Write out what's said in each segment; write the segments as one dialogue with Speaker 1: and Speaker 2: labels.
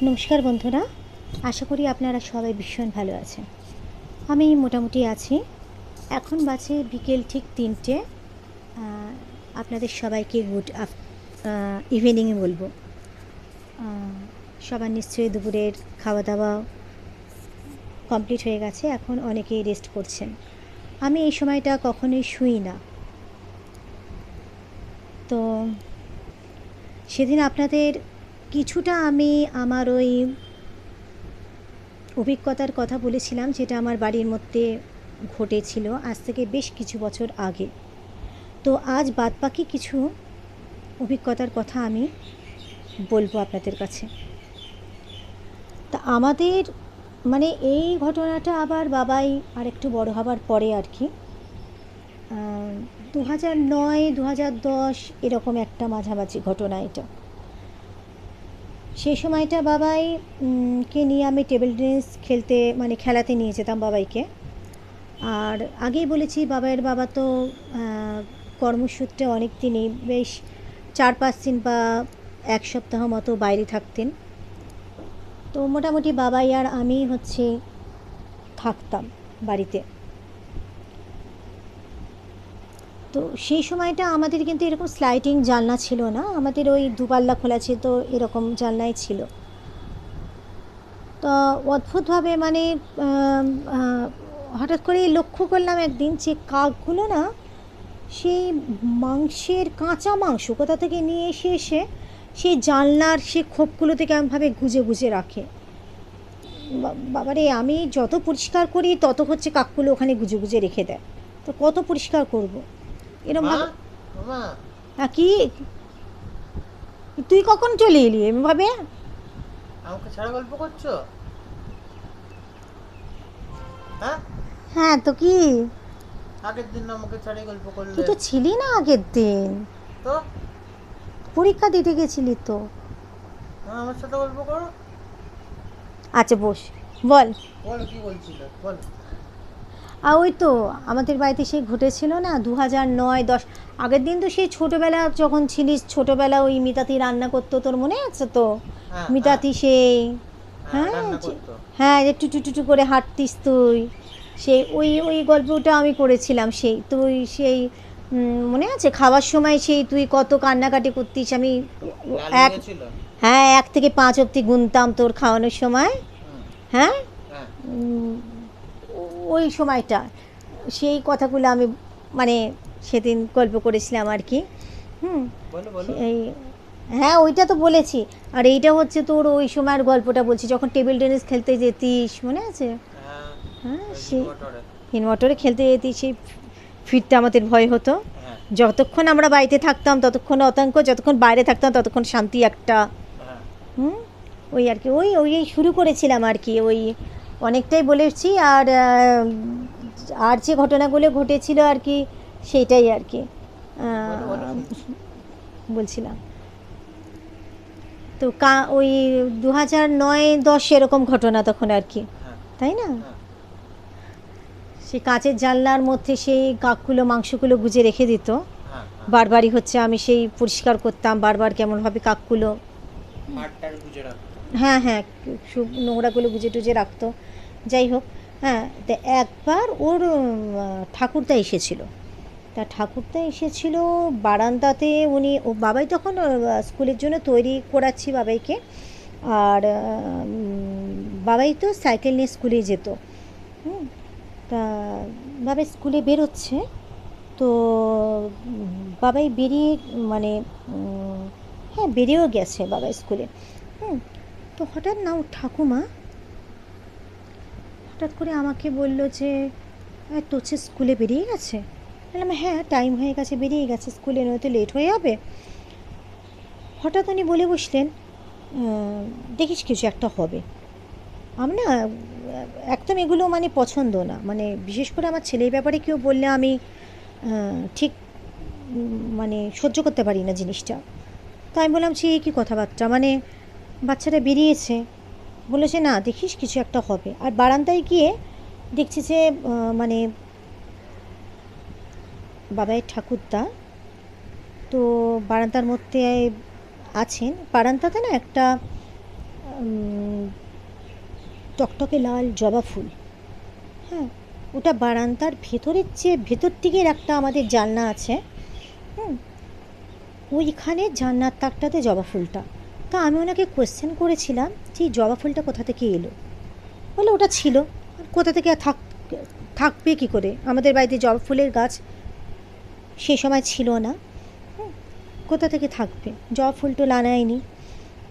Speaker 1: নমস্কার বন্ধুরা, আশা করি আপনারা সবাই ভীষণ ভালো আছেন। আমি মোটামুটি আছি। এখন বাজে বিকেল ঠিক 3টে। আপনাদের সবাইকে গুড ইভিনিংয়ে বলবো। সবার নিশ্চয়ই দুপুরের খাওয়া দাওয়া কমপ্লিট হয়ে গেছে, এখন অনেকেই রেস্ট করছেন। আমি এই সময়টা কখনোই শুই না। তো সেদিন আপনাদের কিছুটা আমি আমার ওই অভিজ্ঞতার কথা বলেছিলাম, যেটা আমার বাড়ির মধ্যে ঘটেছিল আজ থেকে বেশ কিছু বছর আগে। তো আজ বাদবাকি কিছু অভিজ্ঞতার কথা আমি বলবো আপনাদের কাছে। তা আমাদের মানে এই ঘটনাটা আবার বাবাই আর একটু বড় হবার পরে আর কি 2009 2010 এরকম একটা মাঝামাঝি ঘটনা এটা। সেই সময়টা বাবাই কে নিয়ে আমি টেবিল টেনিস খেলতে মানে খেলাতে নিয়ে যেতাম বাবাইকে। আর আগেই বলেছি বাবাইয়ের বাবা তো কর্মসূত্রে অনেক দিনই বেশ 4-5 দিন বা এক সপ্তাহ মতো বাইরে থাকতেন। তো মোটামুটি বাবাই আর আমি থাকতাম বাড়িতে। তো সেই সময়টা আমাদের কিন্তু এরকম স্লাইডিং জানলা ছিল না, আমাদের ওই দুপাল্লা খোলা ছিল, তো এরকম জানলাই ছিল। তো অদ্ভুতভাবে মানে হঠাৎ করে লক্ষ্য করলাম একদিন যে কাকগুলো না সেই মাংসের কাঁচা মাংস কোথা থেকে নিয়ে এসে সেই জানলার সে খোপগুলোতে কেমনভাবে গুজে গুজে রাখে। বাবারে, আমি যত পরিষ্কার করি তত কাকগুলো ওখানে গুজে গুজে রেখে দেয়। তো কত পরিষ্কার করবো এরকম ভাবে। হ্যাঁ, কি তুই কখন চলে এলি এমভাবে?
Speaker 2: আমাকে ছাড়া গল্প করছো? হ্যাঁ
Speaker 1: হ্যাঁ, তো কি
Speaker 2: আগের দিন আমাকে ছাড়াই গল্প করলে?
Speaker 1: তুই তো ছিলি না আগের দিন,
Speaker 2: তো
Speaker 1: পরীক্ষা দিতে গেছিলি তো।
Speaker 2: আমার সাথে গল্প করো।
Speaker 1: আচ্ছা বস, বল।
Speaker 2: বল কি বলছিলে, বল।
Speaker 1: আর ওই তো আমাদের বাড়িতে সেই ঘটেছিল না 2009-10 আগের দিন। তো সেই ছোটোবেলা যখন ছিলিস, ছোটোবেলা ওই মিতাতি রান্না করতো, তোর মনে আছে তো?
Speaker 2: হ্যাঁ,
Speaker 1: মিতাতি সেই
Speaker 2: হ্যাঁ,
Speaker 1: হ্যাঁ
Speaker 2: রান্না করতো।
Speaker 1: হ্যাঁ, যে টুটু টুটু করে হাঁটতিস তুই, সেই ওই ওই গল্পটা আমি করেছিলাম। সেই তুই সেই মনে আছে খাওয়ার সময় সেই তুই কত কান্নাকাটি করতিস। আমি
Speaker 2: লাল
Speaker 1: এক
Speaker 2: হয়েছিল।
Speaker 1: হ্যাঁ 1 থেকে 5 অবধি গুনতাম তোর খাওয়ানোর সময়।
Speaker 2: হুম,
Speaker 1: হ্যাঁ,
Speaker 2: হ্যাঁ,
Speaker 1: উম, ওই সময়টা সেই কথাগুলো আমি মানে সেদিন গল্প করেছিলাম আর কি।
Speaker 2: বলো বলো।
Speaker 1: এই হ্যাঁ, ওইটা তো বলেছি। আর এইটা হচ্ছে তোর ওই সময়ের গল্পটা বলছি, যখন টেবিল টেনিস খেলতে যেতিস, মনে আছে?
Speaker 2: হ্যাঁ,
Speaker 1: হ্যাঁ,
Speaker 2: ওই
Speaker 1: সেই
Speaker 2: ইনভার্টারে।
Speaker 1: ইনভার্টারে খেলতে যেতিস, সেই ফিরতে আমাদের ভয় হতো।
Speaker 2: হ্যাঁ,
Speaker 1: যতক্ষণ আমরা বাড়িতে থাকতাম ততক্ষণ আতঙ্ক, যতক্ষণ বাইরে থাকতাম ততক্ষণ শান্তি একটা।
Speaker 2: হ্যাঁ,
Speaker 1: হুম, ওই আর কি, ওই ওই এই শুরু করেছিলাম আর কি। ওই অনেকটাই বলেছি। আর আর যে ঘটনাগুলো ঘটেছিল আর কি, সেইটাই আর কি
Speaker 2: বলো বলো শুনছি।
Speaker 1: বলছিলাম। তো ওই 2009-10 এরকম ঘটনা তখন আর কি,
Speaker 2: হ্যাঁ,
Speaker 1: তাই না?
Speaker 2: হ্যাঁ,
Speaker 1: সেই কাঁচের জানলার মধ্যে সেই কাকগুলো মাংসগুলো গুজে রেখে দিত।
Speaker 2: হ্যাঁ,
Speaker 1: বারবারই আমি সেই পরিষ্কার করতাম, বারবার কেমনভাবে কাকগুলো
Speaker 2: হাড়টার গুজে রাখতো।
Speaker 1: হ্যাঁ হ্যাঁ সব নোংরাগুলো গুজে টুজে রাখতো। যাই হোক, হ্যাঁ, তা একবার ওর ঠাকুরদা এসেছিল। তা ঠাকুরদা এসেছিল বারান্দাতে। ও বাবাই তখন স্কুলের জন্য তৈরি করাচ্ছি বাবাইকে। আর বাবাই তো সাইকেল নিয়ে স্কুলে যেত। তা বাবাই স্কুলে বেরোচ্ছে, তো বাবাই বেরিয়ে মানে হ্যাঁ বেরিয়েও গেছে বাবা স্কুলে। তো হঠাৎ না ও ঠাকুমা হঠাৎ করে আমাকে বলল যে তোর স্কুলে বেরিয়ে গেছে। বললাম হ্যাঁ, টাইম হয়ে গেছে, বেরিয়ে গেছে স্কুলে, নয়তো লেট হয়ে যাবে। হঠাৎ উনি বলে বসলেন, দেখিস কিছু একটা হবে। আমি না একদম এগুলো মানে পছন্দ না, মানে বিশেষ করে আমার ছেলের ব্যাপারে কেউ বললে আমি ঠিক মানে সহ্য করতে পারি না জিনিসটা। তাই আমি বললাম সে কী কথাবার্তা, মানে বাচ্চাটা বেরিয়েছে, বলেছে না দেখিস কিছু একটা হবে। আর বারান্দায় গিয়ে দেখছি যে মানে বাবাইয়ের ঠাকুরদা তো বারান্দার মধ্যে আছেন। বারান্দাতে না একটা উম, টকটকে লাল জবা ফুল। হ্যাঁ, ওটা বারান্দার ভেতরের ভেতর দিকের একটা আমাদের জানলা আছে। হুম, ওইখানে জানলার তাকটাতে জবা ফুলটা। তা আমি ওনাকে কোয়েশ্চেন করেছিলাম যে এই জবা ফুলটা কোথা থেকে এলো। বলে ওটা ছিল, আর কোথা থেকে আর থাকবে কী করে, আমাদের বাড়িতে জবা ফুলের গাছ সে সময় ছিল না। কোথা থেকে থাকবে, জবা ফুল তো লাগায়নি।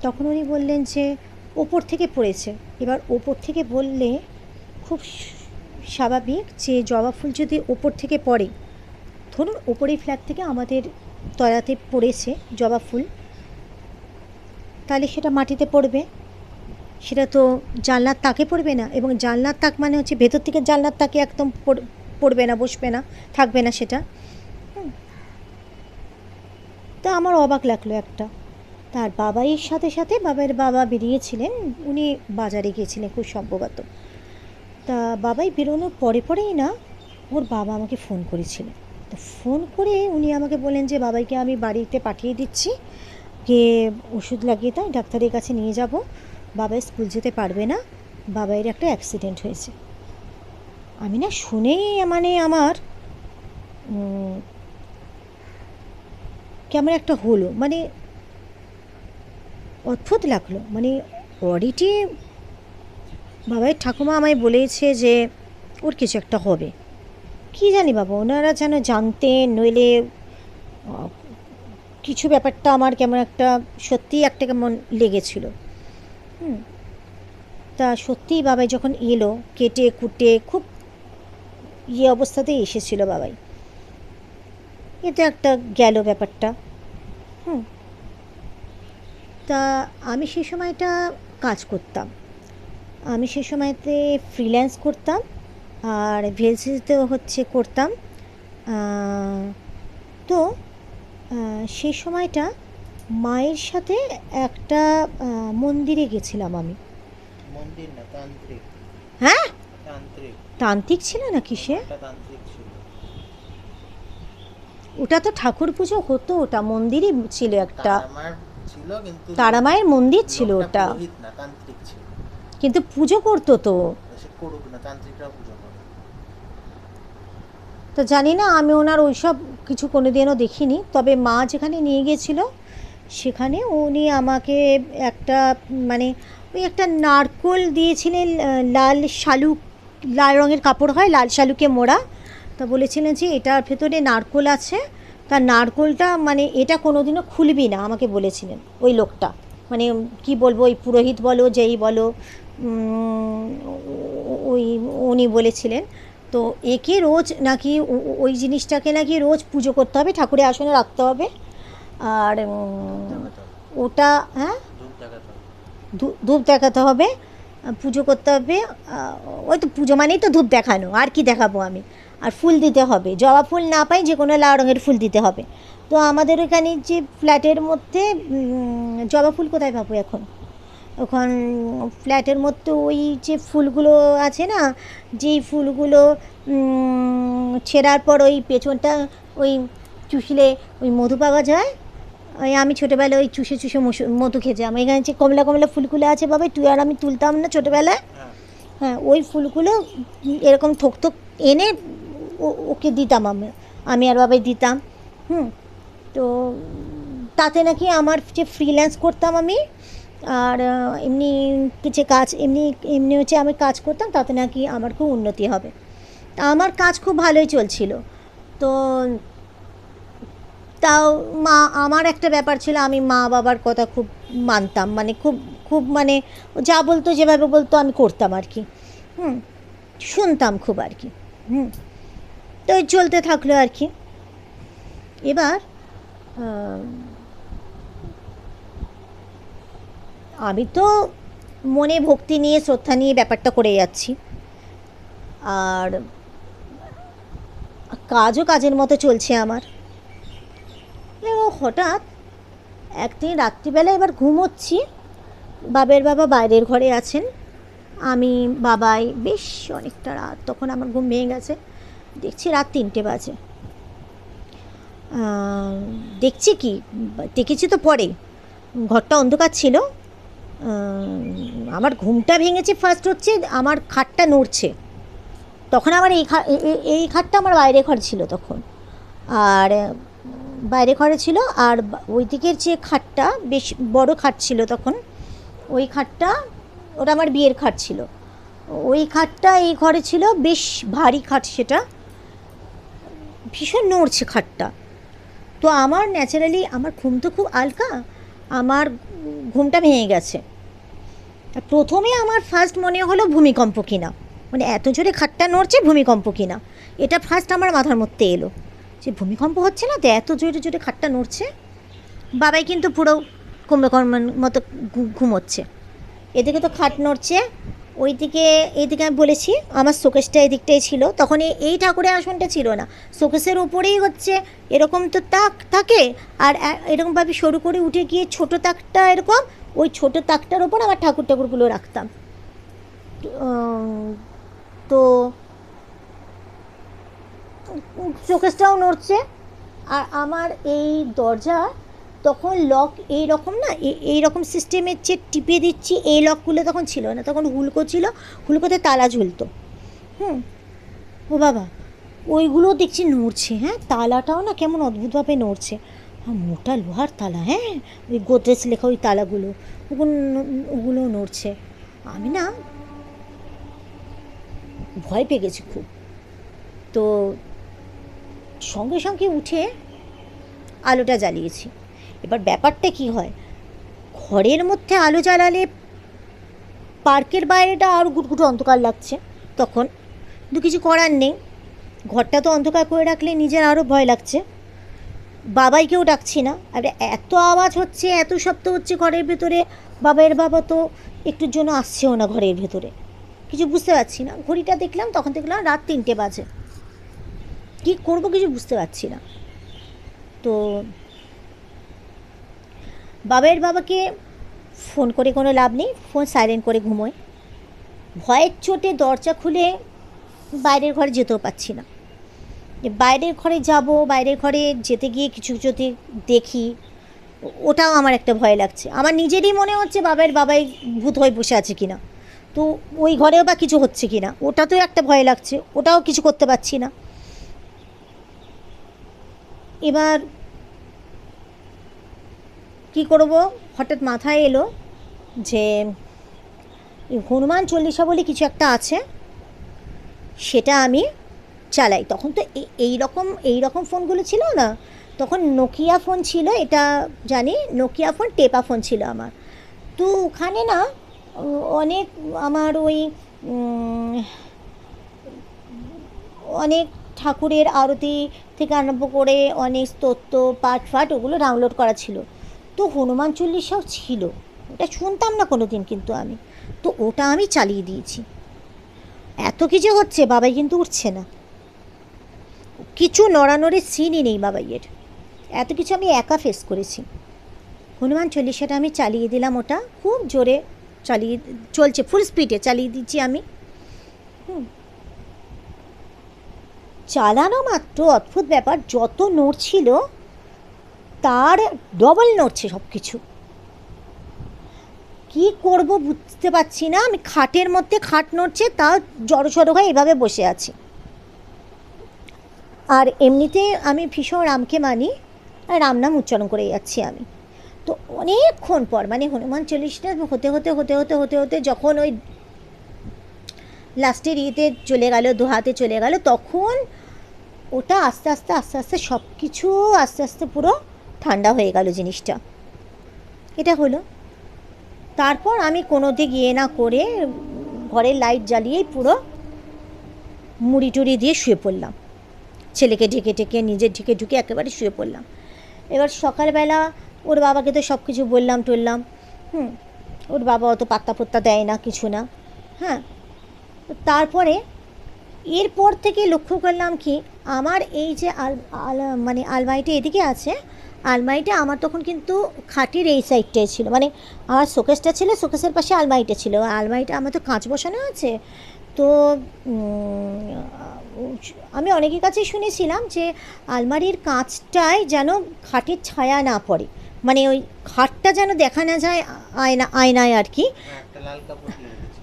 Speaker 1: তখন উনি বললেন যে ওপর থেকে পড়েছে। এবার ওপর থেকে বললে খুব স্বাভাবিক যে জবা ফুল যদি ওপর থেকে পড়ে, ধরুন ওপরের ফ্ল্যাট থেকে আমাদের তলাতে পড়েছে জবা ফুল, তাহলে সেটা মাটিতে পড়বে, সেটা তো জানলার তাকে পড়বে না। এবং জানলার তাক মানে হচ্ছে ভেতর থেকে জানলার তাকে একদম পড়বে না, বসবে না, থাকবে না সেটা। তা আমার অবাক লাগলো একটা। তার বাবাইয়ের সাথে সাথে বাবার বাবা বেরিয়েছিলেন, উনি বাজারে গিয়েছিলেন খুব সম্ভবত। তা বাবাই বেরোনোর পরেই না ওর বাবা আমাকে ফোন করেছিলেন। তো ফোন করে উনি আমাকে বললেন যে বাবাইকে আমি বাড়িতে পাঠিয়ে দিচ্ছি, গিয়ে ওষুধ লাগিয়ে দাও, ডাক্তারের কাছে নিয়ে যাব, বাবাই স্কুল যেতে পারবে না, বাবাইয়ের একটা অ্যাক্সিডেন্ট হয়েছে। আমি না শুনেই মানে আমার কেমন একটা হলো, মানে অদ্ভুত লাগলো। মানে অডিটে বাবাই ঠাকুমা আমায় বলেছে যে ওর কিছু একটা হবে, কি জানি বাবা, ওনারা যেন জানতেন, নইলে কিছু ব্যাপারটা আমার কেমন একটা সত্যিই একটা কেমন লেগেছিল। তা সত্যিই বাবাই যখন এলো, কেটে কুটে খুব অবস্থাতেই এসেছিল বাবাই। এটা একটা গেল ব্যাপারটা। তা আমি সে সময়টা কাজ করতাম, আমি সে সময়তে ফ্রিল্যান্স করতাম, আর ভিএলসিতেও করতাম। তো সেই সময়টা মায়ের সাথে একটা মন্দিরে গেছিলাম আমি।
Speaker 2: মন্দির না, তান্ত্রিক।
Speaker 1: হ্যাঁ,
Speaker 2: তান্ত্রিক।
Speaker 1: তান্ত্রিক ছিল নাকি সে?
Speaker 2: তান্ত্রিক ছিল।
Speaker 1: ওটা তো ঠাকুর পুজো হতো, ওটা মন্দিরই ছিল একটা,
Speaker 2: আমার ছিল কিন্তু
Speaker 1: তারামায়ের মন্দির ছিল ওটা,
Speaker 2: পুরোহিত না, তান্ত্রিক ছিল।
Speaker 1: কিন্তু পুজো করতো তো।
Speaker 2: সে করুক না, তান্ত্রিকরা পুজো করে।
Speaker 1: তো জানি না, আমি ওনার ওইসব কিছু কোনোদিনও দেখিনি। তবে মা যেখানে নিয়ে গিয়েছিল সেখানে উনি আমাকে একটা মানে ওই একটা নারকোল দিয়েছিলেন, লাল শালুক, লাল রঙের কাপড় হয়, লাল শালুকে মোড়া। তা বলেছিলেন যে এটার ভেতরে নারকোল আছে, তার নারকোলটা মানে এটা কোনোদিনও খুলবি না, আমাকে বলেছিলেন ওই লোকটা। মানে কি বলবো, ওই পুরোহিত বলো যেই বলো, ওই উনি বলেছিলেন। তো একে রোজ নাকি ওই জিনিসটাকে নাকি রোজ পুজো করতে হবে, ঠাকুরের আসনে রাখতে হবে, আর ওটা হ্যাঁ ধূপ দেখাতে হবে, পুজো করতে হবে। ওই তো পুজো মানেই তো ধূপ দেখানো, আর কি দেখাবো আমি। আর ফুল দিতে হবে, জবা ফুল না পাই যে কোনো লাল রঙের ফুল দিতে হবে। তো আমাদের এখানে যে ফ্ল্যাটের মধ্যে জবা ফুল কোথায় পাবো এখন, ওখান ফ্ল্যাটের মধ্যে ওই যে ফুলগুলো আছে না, যেই ফুলগুলো ছেঁড়ার পর ওই পেছনটা ওই চুষলে ওই মধু পাওয়া যায়, ওই আমি ছোটোবেলায় ওই চুষে মধু খেয়েছি। আমার এখানে যে কমলা কমলা ফুলগুলো আছে বাবা, তুই আর আমি তুলতাম না ছোটোবেলায়। হ্যাঁ, ওই ফুলগুলো এরকম থোক এনে ওকে দিতাম, আমি আর বাবাই দিতাম। তো তাতে নাকি আমার যে ফ্রিল্যান্স করতাম আমি, আর এমনি কিছু কাজ এমনি হচ্ছে আমি কাজ করতাম, তাতে নাকি আমার খুব উন্নতি হবে। তা আমার কাজ খুব ভালোই চলছিল। তো তাও আমার একটা ব্যাপার ছিল, আমি মা বাবার কথা খুব মানতাম, মানে খুব খুব মানে যা বলতো যেভাবে বলতো আমি করতাম আর কি, শুনতাম খুব আর কি। তো চলতে থাকলো আর কি। এবার আমি তো মনে ভক্তি নিয়ে শ্রদ্ধা নিয়ে ব্যাপারটা করে যাচ্ছি, আর কাজও কাজের মতো চলছে আমার। হঠাৎ একদিন রাত্রিবেলা এবার ঘুমোচ্ছি, বাবার বাবা বাইরের ঘরে আছেন, আমি বাবাই বেশ অনেকটা রাত, তখন আমার ঘুম ভেঙে গেছে। দেখছি রাত 3টে বাজে। দেখছি তো পরে ঘরটা অন্ধকার ছিল, আমার ঘুমটা ভেঙেছে ফার্স্ট হচ্ছে আমার খাটটা নড়ছে। তখন আমার এই খাটটা আমার বাইরে ঘর ছিল তখন, আর বাইরে ঘরে ছিল। আর ওই দিকের যে খাটটা বেশ বড় খাট ছিল তখন, ওই খাটটা ওটা আমার বিয়ের খাট ছিল। ওই খাটটা এই ঘরে ছিল, বেশ ভারী খাট, সেটা ভীষণ নড়ছে খাটটা। তো আমার ন্যাচারালি আমার ঘুম তো খুব হালকা, আমার ঘুমটা ভেঙে গেছে। প্রথমে আমার ফার্স্ট মনে হলো ভূমিকম্প কিনা, মানে এত জোরে খাটটা নড়ছে, ভূমিকম্প কিনা, এটা ফার্স্ট আমার মাথার মধ্যে এলো যে ভূমিকম্প হচ্ছে না তো, এত জোরে জোরে খাটটা নড়ছে। বাবাই কিন্তু পুরো কুম্ভকর্ণের মতো ঘুমোচ্ছে, এদিকে তো খাট নড়ছে, ওইদিকে এইদিকে আমি বলেছি আমার শোকেসটা এদিকটাই ছিল তখন, এই ঠাকুরের আসনটা ছিল না, শোকেসের ওপরেই হচ্ছে এরকম তো তাক থাকে, আর এরকমভাবে সরু করে উঠে গিয়ে ছোটো তাকটা এরকম, ওই ছোটো তাকটার ওপর আমার ঠাকুরগুলো রাখতাম। তো শোকেসটাও নড়ছে, আর আমার এই দরজা তখন লক এই রকম না, এই রকম সিস্টেমের যে টিপে দিচ্ছি, এই লকগুলো তখন ছিল না, তখন হুলকো ছিল, হুলকোতে তালা ঝুলতো। ও বাবা, ওইগুলো দেখছি নড়ছে, হ্যাঁ তালাটাও না কেমন অদ্ভুতভাবে নড়ছে, মোটা লোহার তালা, হ্যাঁ ওই গোদরেজ লেখা ওই তালাগুলো, ওগুলো নড়ছে। আমি না ভয় পেয়ে গেছি খুব। তো সঙ্গে সঙ্গে উঠে আলোটা জ্বালিয়েছি। এবার ব্যাপারটা কি হয়, ঘরের মধ্যে আলো জ্বালালে পার্কের বাইরেটা আরও গুটগুটো অন্ধকার লাগছে তখন, কিন্তু কিছু করার নেই, ঘরটা তো অন্ধকার করে রাখলে নিজের আরও ভয় লাগছে। বাবাইকেও ডাকছি না, আর এত আওয়াজ হচ্ছে, এত শব্দ হচ্ছে ঘরের ভেতরে, বাবার বাবা তো একটুর জন্য আসছেও না ঘরের ভেতরে, কিছু বুঝতে পারছি না। ঘড়িটা দেখলাম, তখন দেখলাম রাত 3টে বাজে, কী করবো কিছু বুঝতে পারছি না। তো বাবার বাবাকে ফোন করে কোনো লাভ নেই, ফোন সাইলেন্ট করে ঘুমোয়। ভয়ের চোটে দরজা খুলে বাইরের ঘরে যেতেও পাচ্ছি না, যে বাইরের ঘরে যাব, বাইরের ঘরে যেতে গিয়ে কিছু যদি দেখি, ওটাও আমার একটা ভয় লাগছে। আমার নিজেরই মনে হচ্ছে বাবাই ভূত হয়ে বসে আছে কিনা, তো ওই ঘরেও বা কিছু হচ্ছে কিনা, ওটাতেও একটা ভয় লাগছে, ওটাও কিছু করতে পারছি না। এবার কি করব, হঠাৎ মাথায় এলো যে হনুমান চল্লিশা বলে কিছু একটা আছে, সেটা আমি চালাই। তখন তো এই রকম ফোনগুলো ছিল না, তখন নোকিয়া ফোন ছিল, এটা জানি, নোকিয়া ফোন, টেপা ফোন ছিল আমার। তো ওখানে না অনেক আমার ওই অনেক ঠাকুরের আরতি থেকে আরম্ভ করে অনেক স্তোত্র পাঠ ফাট ওগুলো ডাউনলোড করা ছিল। তো হনুমান চল্লিশাও ছিল, ওটা শুনতাম না কোনো দিন কিন্তু আমি, তো ওটা আমি চালিয়ে দিয়েছি। এত কিছু হচ্ছে, বাবাই কিন্তু উঠছে না, কিছু নড়ানড়ির সিনই নেই বাবাইয়ের, এত কিছু আমি একা ফেস করেছি। হনুমান চল্লিশাটা আমি চালিয়ে দিলাম, ওটা খুব জোরে চলছে, ফুল স্পিডে চালিয়ে দিচ্ছি আমি। চালানো মাত্র অদ্ভুত ব্যাপার, যত নড়ছিল তার ডবল নড়ছে সব কিছু। কী করব বুঝতে পারছি না, আমি খাটের মধ্যে, খাট নড়ছে, তাও জড়সড় হয়ে এভাবে বসে আছি। আর এমনিতে আমি ভীষণ রামকে মানি, আর রাম নাম উচ্চারণ করে যাচ্ছি আমি। তো অনেকক্ষণ পর, মানে হনুমান চল্লিশটা হতে হতে হতে হতে হতে হতে যখন ওই লাস্টের ইয়েতে চলে গেল, দোহাতে চলে গেল, তখন ওটা আস্তে আস্তে আস্তে আস্তে সব কিছু আস্তে আস্তে পুরো ঠান্ডা হয়ে গেল জিনিসটা, এটা হলো। তারপর আমি কোনো দিক ইয়ে না করে ঘরের লাইট জ্বালিয়েই পুরো মুড়ি টুড়ি দিয়ে শুয়ে পড়লাম, ছেলেকে ঢেকে ঢেকে নিজে ঢুকে একেবারে শুয়ে পড়লাম। এবার সকালবেলা ওর বাবাকে তো সব কিছু বললাম টললাম, ওর বাবা অত পাত্তা পত্তা দেয় না, কিছু না। হ্যাঁ, তারপরে এরপর থেকে লক্ষ্য করলাম কি, আমার এই যে মানে আলমারিটা এদিকে আছে, আলমারিটা আমার তখন কিন্তু খাটের এই সাইডটাই ছিল, মানে আমার শোকেসটা ছিল, শোকেসের পাশে আলমারিটা ছিল, আলমারিটা আমার তো কাঁচ বসানো আছে। তো আমি অনেকের কাছেই শুনেছিলাম যে আলমারির কাঁচটায় যেন খাটের ছায়া না পড়ে, মানে ওই খাটটা যেন দেখা না যায় আয়নায় আর কি।
Speaker 2: একটা লাল কাপড় দিয়ে রেখেছে।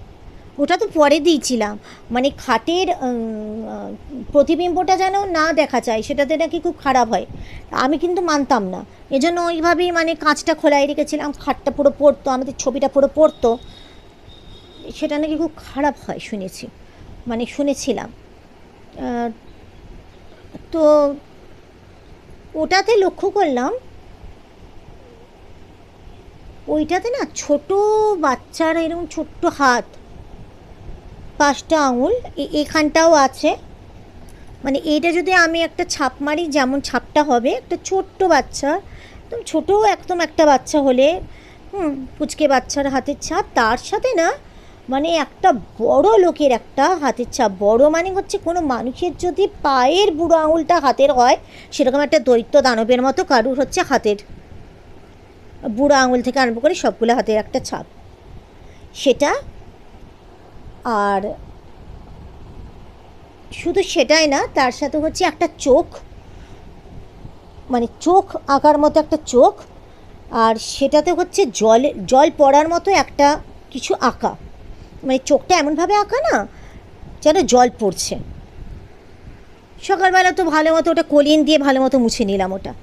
Speaker 1: ওটা তো পরে দিয়েছিলাম, মানে খাটের প্রতিবিম্বটা যেন না দেখা যায়, সেটাতে নাকি খুব খারাপ হয়। আমি কিন্তু মানতাম না, এজন্য ওইভাবেই মানে কাঁচটা খোলাই রেখেছিলাম, খাটটা পুরো পড়তো, আমাদের ছবিটা পুরো পড়তো। সেটা নাকি খুব খারাপ হয় শুনেছি, মানে শুনেছিলাম। আহ, তো ওটাতে লক্ষ্য করলাম, ওইটাতে না ছোট বাচ্চার এরকম ছোট্ট হাত, 5টা আঙুল, এখানটাও আছে। মানে এইটা যদি আমি একটা ছাপ মারি, যেমন ছাপটা হবে একটা ছোট্ট বাচ্চা, একদম ছোটো একদম একটা বাচ্চা হলে, পুচকে বাচ্চার হাতের ছাপ, তার সাথে না মানে একটা বড় লোকের একটা হাতের ছাপ। বড় মানে হচ্ছে কোনো মানুষের যদি পায়ের বুড়ো আঙুলটা হাতের হয়, সেরকম একটা দৈত্য দানবের মতো কারুর হচ্ছে হাতের বুড়ো আঙুল থেকে আরম্ভ করে সবগুলো হাতের একটা ছাপ সেটা। আর শুধু সেটাই না, তার সাথে হচ্ছে একটা চোখ, মানে চোখ আঁকার মতো একটা চোখ, আর সেটাতে হচ্ছে জল পড়ার মতো একটা কিছু আঁকা, মানে চোখটা এমনভাবে আঁকা না যেন জল পড়ছে। সকালবেলা তো ভালো মতো ওটা কলিন দিয়ে ভালো মতো মুছে নিলাম। ওটা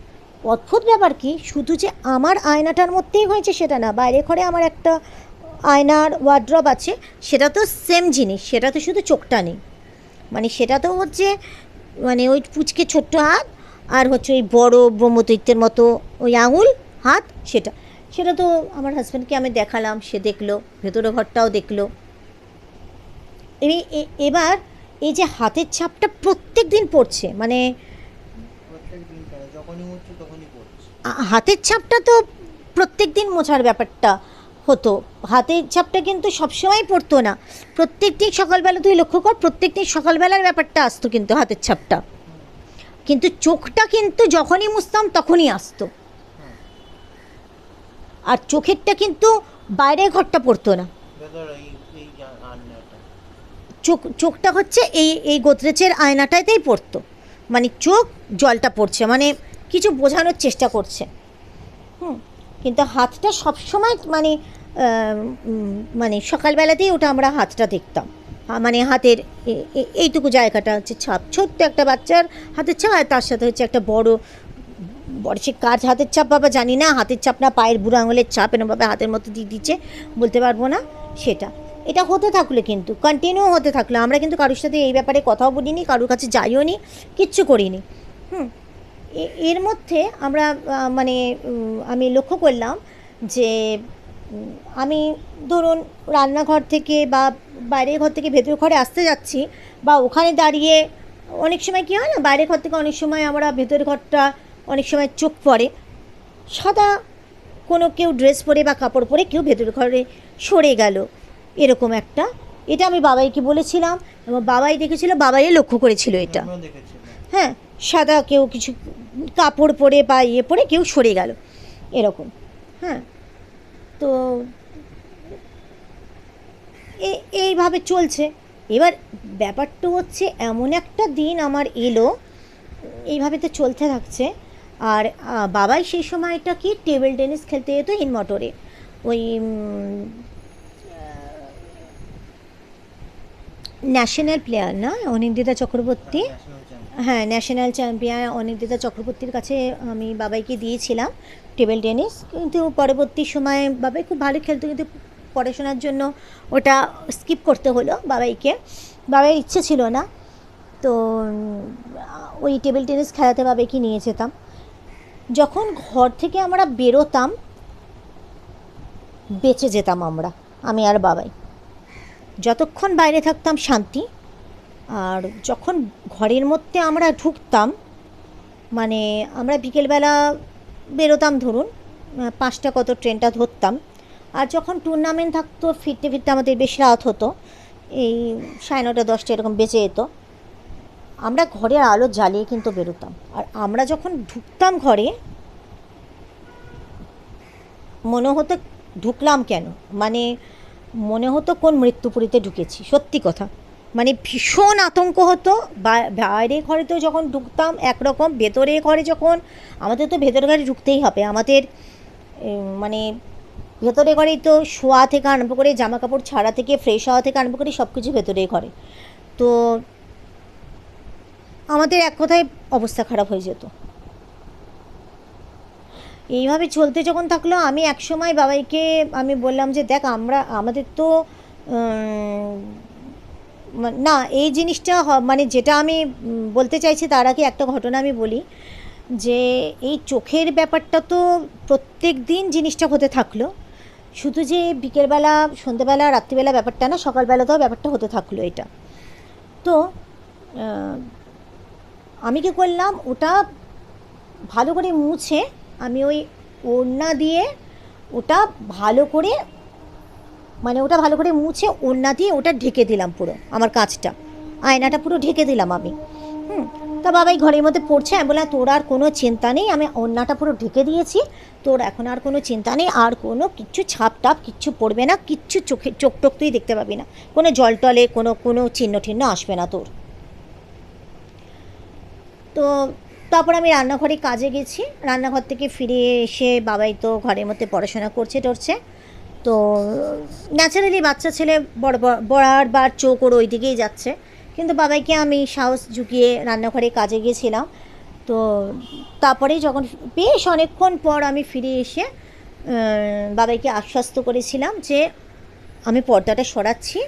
Speaker 1: অদ্ভুত ব্যাপার কি, শুধু যে আমার আয়নাটার মধ্যেই হয়েছে সেটা না, বাইরে ঘরে আমার একটা আয়নার ওয়ার্ড্রব আছে, সেটা তো সেম জিনিস, সেটা তো শুধু চোখটা নেই, মানে সেটা তো হচ্ছে মানে ওই পুচকে ছোট্ট হাত, আর হচ্ছে ওই বড় ব্রহ্মদৈত্যের মতো ওই আঙুল হাত, সেটা সেটা তো আমার হাজব্যান্ডকে আমি দেখালাম, সে দেখলো, ভেতরে ঘরটাও দেখলো। এবার এই যে হাতের ছাপটা প্রত্যেক দিন পড়ছে, মানে
Speaker 2: প্রত্যেক দিন কেন, যখনই মুছছে তখনই পড়ছে।
Speaker 1: হাতের ছাপটা তো প্রত্যেক দিন মোছার ব্যাপারটা হতো, হাতের ছাপটা কিন্তু সবসময় পড়তো না। প্রত্যেক দিন সকালবেলা তুই লক্ষ্য কর, প্রত্যেক দিন সকালবেলার ব্যাপারটা আসতো কিন্তু হাতের ছাপটা, কিন্তু চোখটা কিন্তু যখনই মুছতাম তখনই আসতো। আর চোখেরটা কিন্তু বাইরের ঘরটা পড়তো না,
Speaker 2: ভেতর এই আয়নাটা।
Speaker 1: চোখটা হচ্ছে এই গোদরেজের আয়নাটাতেই পড়তো, মানে চোখ জলটা পড়ছে, মানে কিছু বোঝানোর চেষ্টা করছে। কিন্তু হাতটা সবসময় মানে মানে সকালবেলাতেই ওটা আমরা হাতটা দেখতাম, মানে হাতের এইটুকু জায়গাটা হচ্ছে ছাপ, ছোট্ট একটা বাচ্চার হাতের ছাপ, আর তার সাথে হচ্ছে একটা বড় বড় সে কাজ হাতের ছাপ বাবা জানি না, হাতের ছাপ না পায়ের বুড়ো আঙুলের ছাপ এরমভাবে হাতের মতো দিয়ে দিচ্ছে, বলতে পারবো না সেটা। এটা হতে থাকলে কিন্তু কন্টিনিউ হতে থাকলো, আমরা কিন্তু কারোর সাথে এই ব্যাপারে কথাও বলিনি, কারোর কাছে যাইও নি, কিচ্ছু করিনি। এর মধ্যে আমরা মানে আমি লক্ষ্য করলাম যে আমি ধরুন রান্নাঘর থেকে বা বাইরের ঘর থেকে ভেতর ঘরে আসতে যাচ্ছি, বা ওখানে দাঁড়িয়ে অনেক সময় কী হয় না, বাইরের ঘর থেকে অনেক সময় আমরা ভেতর ঘরটা অনেক সময় চোখ পড়ে, সাদা কোনো কেউ ড্রেস পরে বা কাপড় পরে কেউ ভেতর ঘরে সরে গেল, এরকম একটা, এটা আমি বাবাইকে বলেছিলাম এবং বাবাই দেখেছিল, বাবাই লক্ষ্য করেছিল এটা। হ্যাঁ, সাদা কেউ কিছু কাপড় পরে বা ইয়ে পরে কেউ সরে গেল এরকম। হ্যাঁ, তো এইভাবে চলছে। এবার ব্যাপারটা হচ্ছে এমন একটা দিন আমার এলো, এইভাবে তো চলতে থাকছে। আর বাবাই সেই সময়টা কি টেবিল টেনিস খেলতে যেত হিনমটরে, ওই ন্যাশনাল প্লেয়ার না অনিন্দিতা চক্রবর্তী, হ্যাঁ ন্যাশনাল চ্যাম্পিয়ন অনিন্দিতা চক্রবর্তীর কাছে আমি বাবাইকে দিয়েছিলাম টেবিল টেনিস। কিন্তু পরবর্তী সময়ে বাবাই খুব ভালো খেলতো, কিন্তু পড়াশোনার জন্য ওটা স্কিপ করতে হলো বাবাইকে, বাবাইয়ের ইচ্ছে ছিল না। তো ওই টেবিল টেনিস খেলাতে বাবাইকে নিয়ে যেতাম। যখন ঘর থেকে আমরা বেরোতাম বেঁচে যেতাম আমরা, আমি আর বাবাই। যতক্ষণ বাইরে থাকতাম শান্তি, আর যখন ঘরের মধ্যে আমরা ঢুকতাম, মানে আমরা বিকেলবেলা বেরোতাম ধরুন 5টা কত ট্রেনটা ধরতাম, আর যখন টুর্নামেন্ট থাকতো ফিরতে ফিরতে আমাদের বেশ রাত হতো, এই 9:30 10টা এরকম বেজে যেত, আমরা ঘরের আলো জ্বালিয়ে কিন্তু বেরোতাম। আর আমরা যখন ঢুকতাম ঘরে মনে হতো ঢুকলাম কেন, মানে মনে হতো কোন মৃত্যুপুরীতে ঢুকেছি, সত্যি কথা, মানে ভীষণ আতঙ্ক হতো। বাইরে ঘরে তো যখন ঢুকতাম একরকম, ভেতরে ঘরে যখন, আমাদের তো ভেতর ঘরে ঢুকতেই হবে, আমাদের মানে ভেতরে ঘরেই তো শোয়া থেকে আরম্ভ করে জামা কাপড় ছাড়া থেকে ফ্রেশ হওয়া থেকে আরম্ভ করে সব কিছু ভেতরে ঘরে। তো আমাদের এক কথায় অবস্থা খারাপ হয়ে যেত। এইভাবে চলতে যখন থাকলো, আমি একসময় বাবাইকে আমি বললাম যে দেখ আমাদের তো না, এই জিনিসটা মানে যেটা আমি বলতে চাইছি তার আগে একটা ঘটনা আমি বলি, যে এই চোখের ব্যাপারটা তো প্রত্যেক দিন জিনিসটা হতে থাকলো, শুধু যে বিকেলবেলা সন্ধ্যেবেলা রাত্রিবেলা ব্যাপারটা না, সকালবেলাতেও ব্যাপারটা হতে থাকলো এটা। তো আমি কী করলাম, ওটা ভালো করে মুছে আমি ওই ওড়না দিয়ে ওটা ভালো করে মুছে ওড়না দিয়ে ওটা ঢেকে দিলাম, পুরো আমার কাঁচটা আয়নাটা পুরো ঢেকে দিলাম আমি। তা বাবাই ঘরের মধ্যে পড়ছে, আমি বললাম তোর আর কোনো চিন্তা নেই, আমি ওড়নাটা পুরো ঢেকে দিয়েছি, তোর এখন আর কোনো চিন্তা নেই, আর কোনো কিচ্ছু ছাপ টাপ কিচ্ছু পড়বে না, কিচ্ছু চোখ টোক তুই দেখতে পাবি না, কোনো জল টলে কোনো চিহ্ন টিহ্ন আসবে না তোর। তো তারপর আমি রান্নাঘরে কাজে গেছি, রান্নাঘর থেকে ফিরে এসে বাবাই তো ঘরের মধ্যে পড়াশোনা করছে টরছে। তো ন্যাচারালি বাচ্চা ছেলে বরাবর চোখ ওর ওই দিকেই যাচ্ছে, কিন্তু বাবাইকে আমি সাহস জুগিয়ে রান্নাঘরে কাজে গিয়েছিলাম। তো তারপরে যখন বেশ অনেকক্ষণ পর আমি ফিরে এসে বাবাইকে আশ্বস্ত করেছিলাম যে আমি পর্দাটা সরাচ্ছি,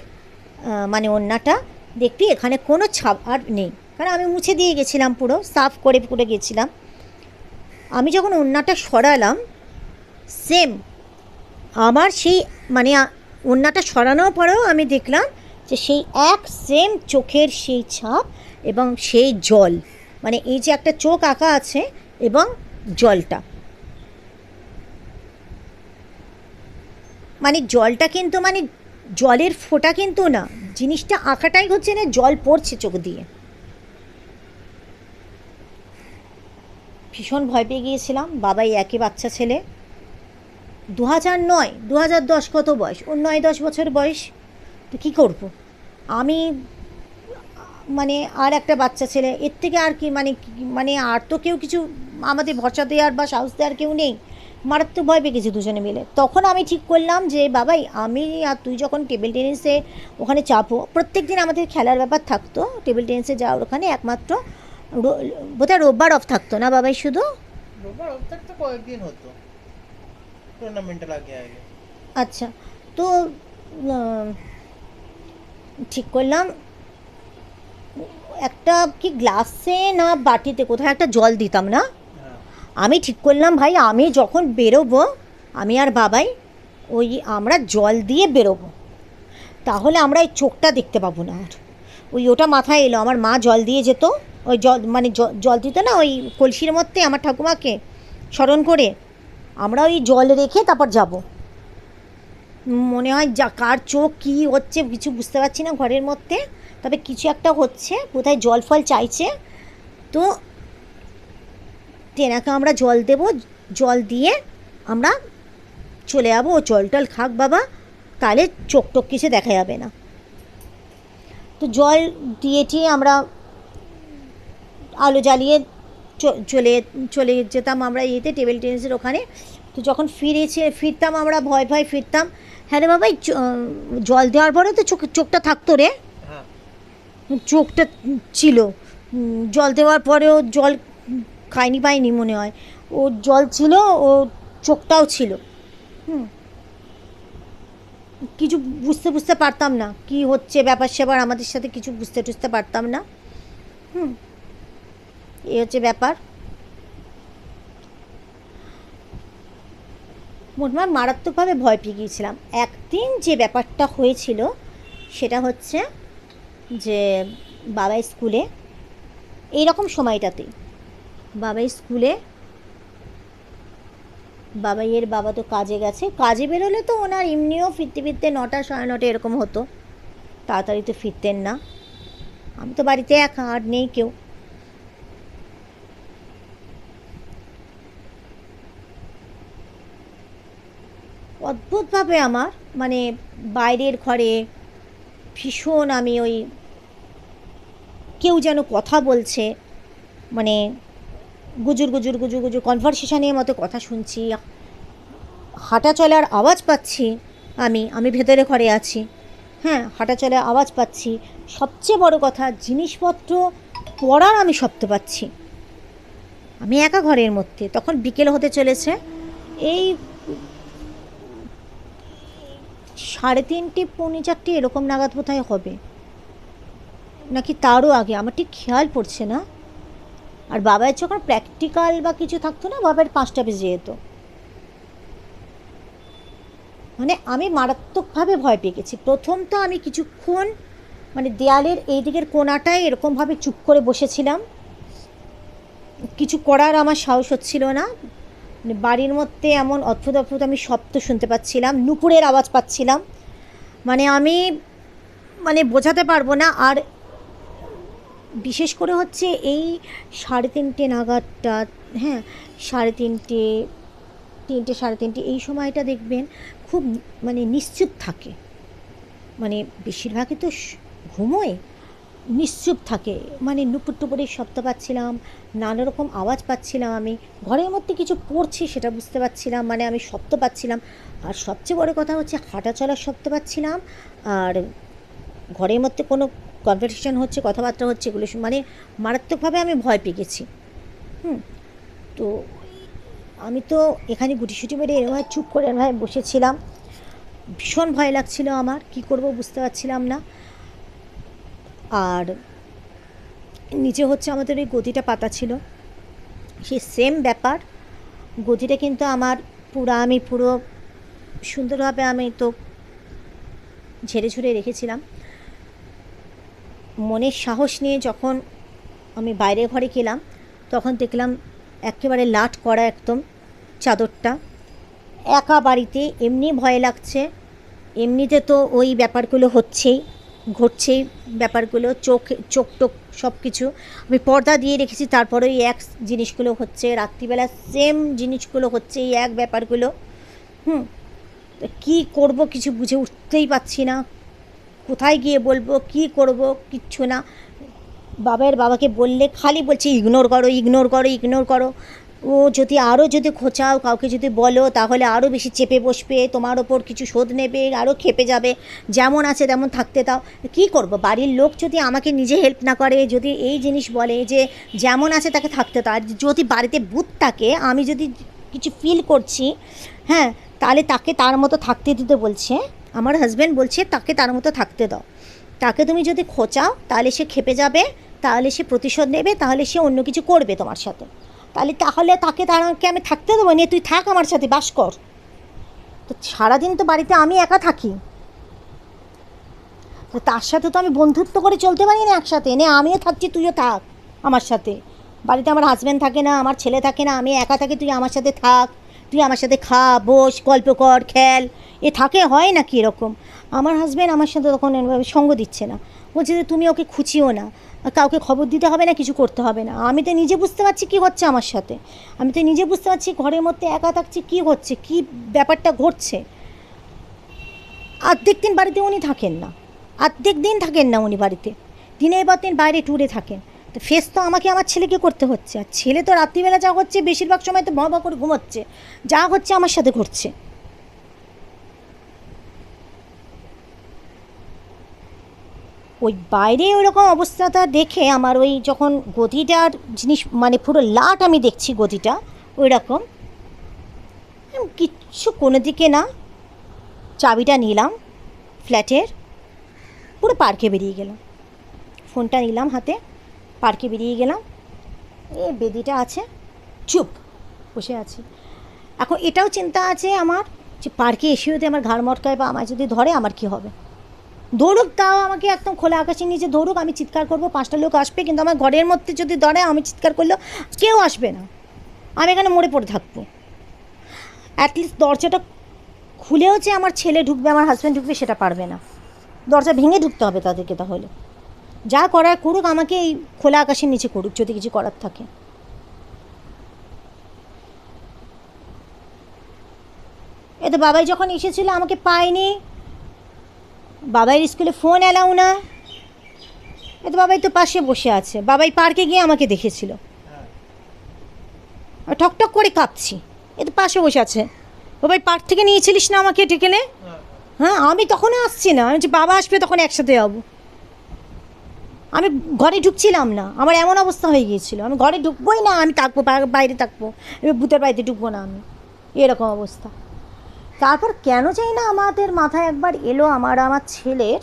Speaker 1: মানে ওড়নাটা দেখবি এখানে কোনো ছাপ আর নেই, কারণ আমি মুছে দিয়ে গেছিলাম, পুরো সাফ করে গেছিলাম। আমি যখন ওড়নাটা সরালাম, সেম আমার সেই মানে ওড়নাটা সরানোর পরেও আমি দেখলাম যে সেই এক সেম চোখের সেই ছাপ এবং সেই জল, মানে এই যে একটা চোখ আঁকা আছে এবং জলটা, মানে জলটা কিন্তু মানে জলের ফোঁটা কিন্তু না, জিনিসটা আঁকাটাই হচ্ছে না, জল পড়ছে চোখ দিয়ে। ভীষণ ভয় পেয়ে গিয়েছিলাম। বাবাই একই বাচ্চা ছেলে, 2009 2010 কত বয়স ওর, 9-10 বছর বয়স। তো কী করবো আমি, মানে আর একটা বাচ্চা ছেলে, এর থেকে আর কি মানে আর তো কেউ কিছু আমাদের ভরসা দেওয়ার বা সাহস দেওয়ার কেউ নেই, মারাত্মক ভয় পেয়ে গেছি দুজনে মিলে। তখন আমি ঠিক করলাম যে বাবাই আমি আর তুই যখন টেবিল টেনিসে ওখানে চাপো, প্রত্যেক দিন আমাদের খেলার ব্যাপার থাকতো টেবিল টেনিসে যাওয়ার ওখানে, একমাত্র বোধহয় রোববার অফ থাকতো না বাবাই, শুধু
Speaker 2: রোববার অফ থাকতো, কয়েকদিন হতো টুর্নামেন্টের আগে।
Speaker 1: আচ্ছা, তো ঠিক করলাম একটা কি গ্লাসে না বাটিতে কোথায় একটা জল দিতাম না, আমি ঠিক করলাম ভাই আমি যখন বেরোবো আমি আর বাবাই ওই আমরা জল দিয়ে বেরোবো, তাহলে আমরা এই চোখটা দেখতে পাবো না আর। ওটা মাথায় এলো, আমার মা জল দিয়ে যেত, ওই জল মানে জল দিত না ওই কলসির মধ্যে আমার ঠাকুমাকে স্মরণ করে, আমরা ওই জল রেখে তারপর যাব। মনে হয় যা কার চোখ কী হচ্ছে কিছু বুঝতে পারছি না ঘরের মধ্যে, তবে কিছু একটা হচ্ছে, কোথায় জল ফল চাইছে। তো তেনাকে আমরা জল দেব, জল দিয়ে আমরা চলে যাবো, ও জল টল খাক বাবা, তাহলে চোখ টোক কিছু দেখা যাবে না। তো জল দিয়ে আমরা আলো জ্বালিয়ে চলে যেতাম আমরা ইয়েতে টেবিল টেনিসের ওখানে। তো যখন ফিরতাম আমরা ভয় ফিরতাম, হ্যাঁ রে বাবাই জল দেওয়ার পরে তো চোখটা থাকতো রে, চোখটা ছিল, জল দেওয়ার পরেও জল পাইনি মনে হয়, ও জল ছিল, ও চোখটাও ছিল। কিছু বুঝতে পারতাম না কি হচ্ছে ব্যাপার স্যাপার, আমাদের সাথে কিছু বুঝতে পারতাম না। এই হচ্ছে ব্যাপার। মোটমাট মারাত্মকভাবে ভয় পেয়ে গিয়েছিলাম। একদিন যে ব্যাপারটা হয়েছিল সেটা হচ্ছে যে বাবাই স্কুলে এইরকম সময়টাতেই, বাবাইয়ের বাবা তো কাজে গেছে, কাজে বেরোলে তো ওনার এমনিও ফিরতে 9টা 9:30 এরকম হতো, তাড়াতাড়ি তো ফিরতেন না। আমি তো বাড়িতে একা, আর নেই কেউ। অদ্ভুতভাবে আমার মানে বাইরের ঘরে ভীষণ আমি ওই কেউ যেন কথা বলছে, মানে গুজুর কনভারসেশনের মতো কথা শুনছি, হাঁটা চলার আওয়াজ পাচ্ছি, আমি ভেতরে ঘরে আছি, হ্যাঁ হাঁটা চলার আওয়াজ পাচ্ছি, সবচেয়ে বড় কথা জিনিসপত্র পড়ার আমি শব্দ পাচ্ছি। আমি একা ঘরের মধ্যে, তখন বিকেল হতে চলেছে, এই 3:30 পৌনে 4 এরকম নাগাদ বোধহয় হবে, নাকি তারও আগে, আমার ঠিক খেয়াল পড়ছে না। আর বাবার যখন প্র্যাকটিক্যাল বা কিছু থাকতো না, বাবার 5টা বেজে যেত। মানে আমি মারাত্মকভাবে ভয় পেয়ে গেছি। প্রথম তো আমি কিছুক্ষণ মানে দেয়ালের এই দিকের কোণাটায় এরকমভাবে চুপ করে বসেছিলাম, কিছু করার আমার সাহস হচ্ছিল না। মানে বাড়ির মধ্যে এমন অদ্ভুত অদ্ভুত আমি শব্দ শুনতে পাচ্ছিলাম, নুপুরের আওয়াজ পাচ্ছিলাম, মানে আমি মানে বোঝাতে পারবো না। আর বিশেষ করে হচ্ছে এই 3:30 নাগাদটা, হ্যাঁ 3:30, 3টে 3:30 এই সময়টা দেখবেন খুব মানে নিশ্চুপ থাকে, মানে বেশিরভাগই তো ঘুমোয়, নিশ্চুপ থাকে। মানে নুপুর টুপুরের শব্দ পাচ্ছিলাম, নানা রকম আওয়াজ পাচ্ছিলাম, আমি ঘরের মধ্যে কিছু পড়ছি সেটা বুঝতে পারছিলাম, মানে আমি শব্দ পাচ্ছিলাম। আর সবচেয়ে বড় কথা হচ্ছে হাঁটা চলার শব্দ পাচ্ছিলাম, আর ঘরের মধ্যে কোনো কনভারসেশন হচ্ছে, কথাবার্তা হচ্ছে, এগুলো মানে মারাত্মকভাবে আমি ভয় পেয়ে গেছি। তো আমি তো এখানে গুটিসুটি মেরে এরভাবে চুপ করে এরভাবে বসেছিলাম, ভীষণ ভয় লাগছিল আমার, কি করব বুঝতে পারছিলাম না। আর নিচে হচ্ছে আমাদের ওই গদিটা পাতা ছিল, সেই সেম ব্যাপার, গদিটা কিন্তু আমার আমি পুরো সুন্দরভাবে আমি তো ঝেড়ে ঝুড়ে রেখেছিলাম। মনের সাহস নিয়ে যখন আমি বাইরে ঘরে গেলাম, তখন দেখলাম একেবারে লাট করা একদম চাদরটা। একা বাড়িতে, এমনি ভয় লাগছে, এমনিতে তো ওই ব্যাপারগুলো হচ্ছেই, ঘটছেই ব্যাপারগুলো, চোখ টোক সব কিছু আমি পর্দা দিয়ে রেখেছি, তারপরে ওই এক জিনিসগুলো হচ্ছে, রাত্রিবেলা সেম জিনিসগুলো হচ্ছে, এই এক ব্যাপারগুলো। কী করব কিছু বুঝে উঠতেই পারছি না, কোথায় গিয়ে বলবো, কি করব কিচ্ছু না। বাবাকে বললে খালি বলছে ইগনোর করো, ইগনোর করো, ইগনোর করো। ও যদি আরও যদি খোঁচাও, কাউকে যদি বলো, তাহলে আরও বেশি চেপে বসবে, তোমার ওপর কিছু শোধ নেবে, আরও খেপে যাবে, যেমন আছে তেমন থাকতে দাও। কী করব, বাড়ির লোক যদি আমাকে নিজে হেল্প না করে, যদি এই জিনিস বলে যে যেমন আছে তাকে থাকতে দাও, আর যদি বাড়িতে ভূত থাকে, আমি যদি কিছু ফিল করছি, হ্যাঁ তাহলে তাকে তার মতো থাকতে দিতে বলছে, আমার হাজব্যান্ড বলছে তাকে তার মতো থাকতে দাও। তাকে তুমি যদি খোঁচাও তাহলে সে খেপে যাবে, তাহলে সে প্রতিশোধ নেবে, তাহলে সে অন্য কিছু করবে তোমার সাথে, তাহলে তাকে আমি থাকতে দেবো, নিয়ে তুই থাক আমার সাথে, বাস কর। তো সারাদিন তো বাড়িতে আমি একা থাকি, তো তার সাথে তো আমি বন্ধুত্ব করে চলতে পারি না একসাথে, নে আমিও থাকছি তুইও থাক আমার সাথে। বাড়িতে আমার হাজব্যান্ড থাকে না, আমার ছেলে থাকে না, আমি একা থাকি, তুই আমার সাথে থাক, তুই আমার সাথে খা, বস, গল্প কর, খেল, এ থাকে হয় না কি এরকম। আমার হাজব্যান্ড আমার সাথে তখন এভাবে সঙ্গ দিচ্ছে না, বলছে যে তুমি ওকে খুঁচিও না, কাউকে খবর দিতে হবে না, কিছু করতে হবে না। আমি তো নিজে বুঝতে পারছি কী হচ্ছে আমার সাথে, আমি তো নিজে বুঝতে পারছি ঘরের মধ্যে একা থাকছি, কী হচ্ছে, কী ব্যাপারটা ঘটছে। অর্ধেক দিন বাড়িতে উনি থাকেন না, অর্ধেক দিন থাকেন না উনি বাড়িতে, দিনের পর দিন বাইরে ট্যুরে থাকেন। তো ফেস তো আমাকে আমার ছেলেকে করতে হচ্ছে, আর ছেলে তো রাত্রিবেলা যা হচ্ছে বেশিরভাগ সময় তো ভঁ করে ঘুমোচ্ছে, যা হচ্ছে আমার সাথে ঘটছে। ওই বাইরে ওই রকম অবস্থাটা দেখে আমার ওই যখন গদিটার জিনিস মানে পুরো লাট আমি দেখছি গদিটা ওই রকম, কিচ্ছু কোনো দিকে না, চাবিটা নিলাম ফ্ল্যাটের, পুরো পার্কে বেরিয়ে গেলাম, ফোনটা নিলাম হাতে, পার্কে বেরিয়ে গেলাম। এই বেদিটা আছে, চুপ বসে আছি। এখন এটাও চিন্তা আছে আমার যে পার্কে এসে যদি আমার ঘাড় মটকায় বা আমার যদি ধরে আমার কি হবে। দৌড়ুক, তাও আমাকে একদম খোলা আকাশের নিচে দৌড়ুক, আমি চিৎকার করবো, 5টা লোক আসবে, কিন্তু আমার ঘরের মধ্যে যদি ধরে আমি চিৎকার করলেও কেউ আসবে না, আমি এখানে মরে পড়ে থাকবো। অ্যাটলিস্ট দরজাটা খুলেও যে আমার ছেলে ঢুকবে, আমার হাজব্যান্ড ঢুকবে, সেটা পারবে না, দরজা ভেঙে ঢুকতে হবে তাদেরকে। তাহলে যা করার করুক, আমাকে এই খোলা আকাশের নিচে করুক যদি কিছু করার থাকে। এ তো বাবাই যখন এসেছিল আমাকে পায়নি, বাবাইয়ের স্কুলে ফোন অ্যালাউ না, এ তো বাবাই তো পাশে বসে আছে, বাবাই পার্কে গিয়ে আমাকে দেখেছিল, ঠকঠক করে কাঁপছি, এ তো পাশে বসে আছে, ও ভাই পার্ক থেকে নিয়েছিলিস না আমাকে ডেকে নে।
Speaker 2: হ্যাঁ,
Speaker 1: হ্যাঁ আমি তখনও আসছি না, আমি যে বাবা আসবে তখন একসাথে যাবো। আমি ঘরে ঢুকছিলাম না, আমার এমন অবস্থা হয়ে গিয়েছিল আমি ঘরে ঢুকবোই না, আমি থাকবো বাইরে থাকবো, এবার ভূতের বাড়িতে ঢুকবো না আমি, এরকম অবস্থা। তারপর কেন চাই না আমাদের মাথায় একবার এলো আমার ছেলের,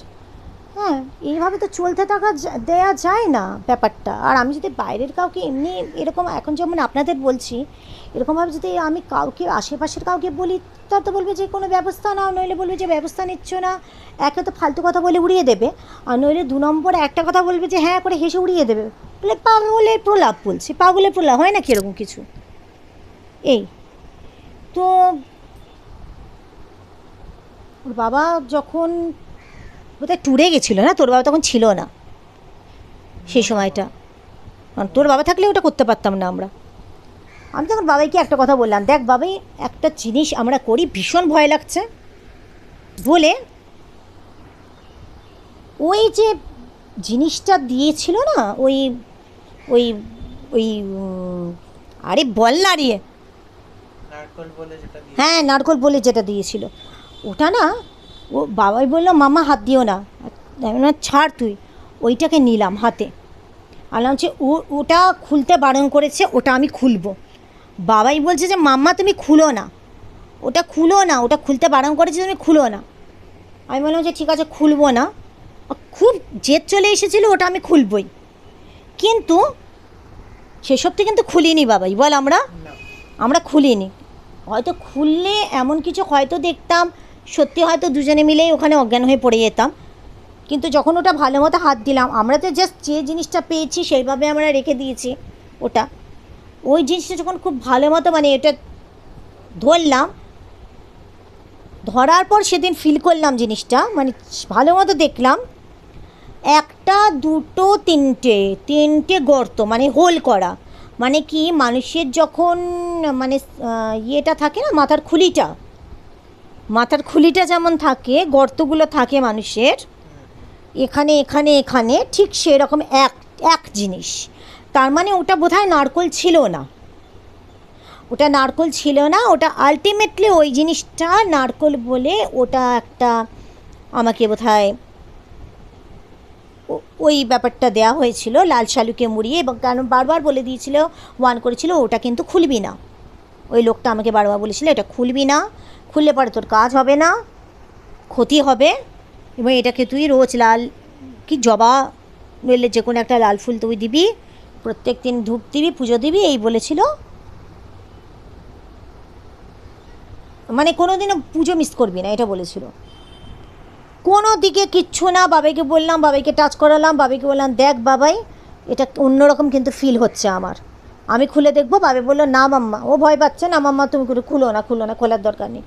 Speaker 1: হ্যাঁ এইভাবে তো চলতে থাকা দেয়া যায় না ব্যাপারটা। আর আমি যদি বাইরের কাউকে এমনি এরকম এখন যেমন আপনাদের বলছি, এরকমভাবে যদি আমি কাউকে আশেপাশের কাউকে বলি, তার তো বলবে যে কোনো ব্যবস্থা নাও, নইলে বলবে যে ব্যবস্থা নিচ্ছ না, একে তো ফালতু কথা বলে উড়িয়ে দেবে, আর নইলে 2 নম্বরে একটা কথা বলবে যে হ্যাঁ করে হেসে উড়িয়ে দেবে, বলে পাগলের প্রলাপ বলছে, পাগলের প্রলাপ হয় না কি এরকম কিছু। এই তো ওর বাবা যখন বোধহয় ট্যুরে গেছিলো না, তোর বাবা তখন ছিল না সেই সময়টা, কারণ তোর বাবা থাকলে ওটা করতে পারতাম না আমরা। আমি তখন বাবাইকে একটা কথা বললাম, দেখ বাবাই একটা জিনিস আমরা করি, ভীষণ ভয় লাগছে বলে ওই যে জিনিসটা দিয়েছিল না, ওই ওই ওই আরে বল না রে,
Speaker 2: নারকল বলে যেটা দিয়ে,
Speaker 1: হ্যাঁ নারকল বলে যেটা দিয়েছিল, ওটা না ও বাবাই বললো মামা হাত দিও না, আমি বললাম, ছাড় তুই। ওইটাকে নিলাম হাতে, আলাম হচ্ছে ওটা খুলতে বারণ করেছে, ওটা আমি খুলবো। বাবাই বলছে যে মাম্মা তুমি খুলো না, ওটা খুলো না, ওটা খুলতে বারণ করেছে তুমি খুলো না। আমি বললাম যে ঠিক আছে খুলবো না, খুব জেদ চলে এসেছিলো ওটা আমি খুলবই, কিন্তু সেসবটা কিন্তু খুলিনি বাবাই বল,
Speaker 2: না
Speaker 1: আমরা খুলিনি। হয়তো খুললে এমন কিছু হয়তো দেখতাম, সত্যি হয়তো দুজনে মিলেই ওখানে অজ্ঞান হয়ে পড়ে যেতাম, কিন্তু যখন ওটা ভালো মতো হাত দিলাম, আমরা তো জাস্ট যে জিনিসটা পেয়েছি সেইভাবে আমরা রেখে দিয়েছি ওটা, ওই জিনিসটা যখন খুব ভালো মতো মানে এটা ধরলাম, ধরার পর সেদিন ফিল করলাম জিনিসটা, মানে ভালো মতো দেখলাম, একটা দুটো তিনটে গর্ত, মানে হোল করা, মানে কি মানুষের যখন মানে ইয়েটা থাকে না, মাথার খুলিটা যেমন থাকে, গর্তগুলো থাকে মানুষের এখানে এখানে এখানে, ঠিক সেরকম এক জিনিস। তার মানে ওটা বোধহয় নারকোল ছিল না, ওটা নারকোল ছিল না, ওটা আলটিমেটলি ওই জিনিসটা নারকোল বলে ওটা একটা আমাকে বোধহয় ওই ব্যাপারটা দেওয়া হয়েছিল লাল শালুকে মুড়িয়ে, এবং কারণ বারবার বলে দিয়েছিল, ওয়ান করেছিল ওটা কিন্তু খুলবি না, ওই লোকটা আমাকে বারবার বলেছিল এটা খুলবি না, খুললে পরে তোর কাজ হবে না, ক্ষতি হবে, এবং এটাকে তুই রোজ লাল কি জবা নইলে যে কোনো একটা লাল ফুল তুই দিবি, প্রত্যেক দিন ধূপ দিবি, পুজো দিবি, এই বলেছিল, মানে কোনো দিনও পুজো মিস করবি না এটা বলেছিল। কোনো দিকে কিচ্ছু না, বাবাইকে বললাম, বাবাইকে টাচ করালাম, বাবাইকে বললাম দেখ বাবাই এটা অন্যরকম কিন্তু ফিল হচ্ছে আমার, আমি খুলে দেখবো। বাবাই বললো না মাম্মা, ও ভয় পাচ্ছে, না মাম্মা তুমি করে খুলো না খোলার দরকার নেই।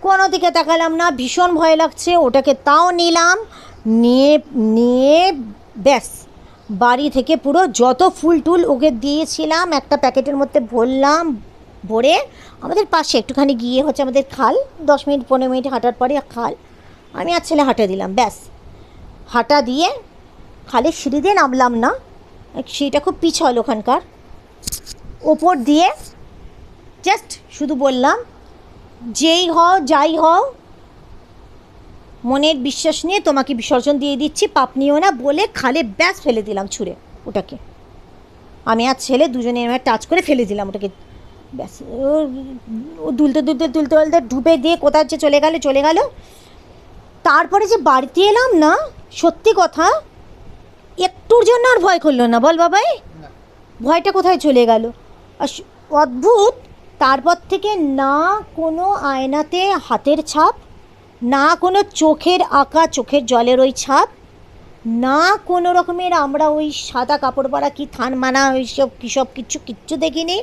Speaker 1: কোনো দিকে তাকালাম না, ভীষণ ভয় লাগছে, ওটাকে তাও নিলাম, নিয়ে ব্যাস বাড়ি থেকে পুরো যত ফুল টুল ওকে দিয়েছিলাম একটা প্যাকেটের মধ্যে ভরলাম, ভরে আমাদের পাশে একটুখানি গিয়ে হচ্ছে আমাদের খাল, 10 মিনিট 15 মিনিট হাঁটার পরে খাল, আমি আর ছেলে হাঁটা দিলাম, ব্যাস হাঁটা দিয়ে খালের সিঁড়ি দিয়ে নামলাম না, সিঁড়িটা খুব পিছল ওখানকার, ওপর দিয়ে জাস্ট শুধু বললাম যেই হও যাই হও মনের বিশ্বাস নিয়ে তোমাকে বিসর্জন দিয়ে দিচ্ছি, পাপ নিও না বলে খালে ব্যাস ফেলে দিলাম ছুঁড়ে ওটাকে, আমি আর ছেলে দুজনে টাচ করে ফেলে দিলাম ওটাকে, ব্যাস ও দুলতে ডুবে দিয়ে কোথায় যে চলে গেল। তারপরে যে বাড়িতে এলাম না, সত্যি কথা একটুর জন্য আর ভয় করলো না, বল বাবাই
Speaker 2: না
Speaker 1: ভয়টা কোথায় চলে গেল। আর অদ্ভুত, তারপর থেকে না কোনো আয়নাতে হাতের ছাপ, না কোনো চোখের আঁকা চোখের জলের ওই ছাপ, না কোনো রকমের আমরা ওই সাদা কাপড় পরা কি থান মানা ওই সব কী সব কিচ্ছু দেখিনি,